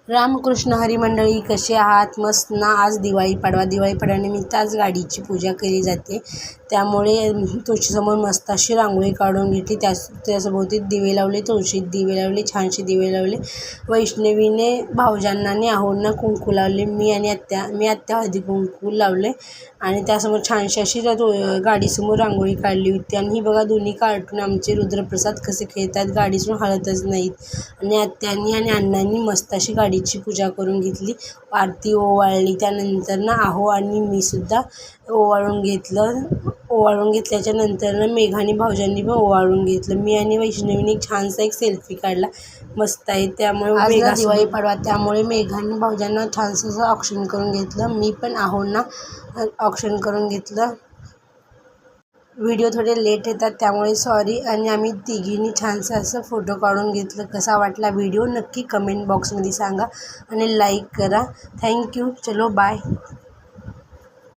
रामकृष्ण हरी मंडळी, कसे आहात? मस्त ना. आज दिवाळी पाडव्यानिमित्त आज गाडीची पूजा केली जाते. त्यामुळे तुळशीसमोर मस्त अशी रांगोळी काढून घेतली. त्यासोबती दिवे लावले, तुळशीत दिवे लावले, छानसे दिवे लावले. वैष्णवीने भाऊजांना आहोंना कुंकू लावले. मी आत्या हळदी कुंकू लावले आणि त्यासमोर छानशी अशी गाडीसमोर रांगोळी काढली होती. आणि ही बघा दोन्ही कार्टून आमचे रुद्रप्रसाद कसे खेळतात, गाडीसमोर हलतच नाहीत. आणि आत्यांनी आणि अण्णांनी मस्त अशी गाडीची पूजा करून घेतली, आरती ओवाळली. त्यानंतर ना आहो आणि मी सुद्धा ओवाळून घेतल्याच्या नंतर मेघाने भाऊजांनी पण ओवाळून घेतलं. मी आणि वैष्णवीने छानसा एक सेल्फी काढला, मस्त आहे. त्यामुळे मेघा दिवाळी पाडवा, त्यामुळे मेघाने भाऊजांना छानसं ऑप्शन करून घेतलं. मी पण आहोंना ऑप्शन करून घेतलं. व्हिडिओ थोडे लेट येतात त्यामुळे सॉरी. आणि आम्ही तिघींनी छानसं असं फोटो काढून घेतलं. कसा वाटला व्हिडिओ नक्की कमेंट बॉक्समध्ये सांगा आणि लाईक करा. थँक्यू. चलो बाय.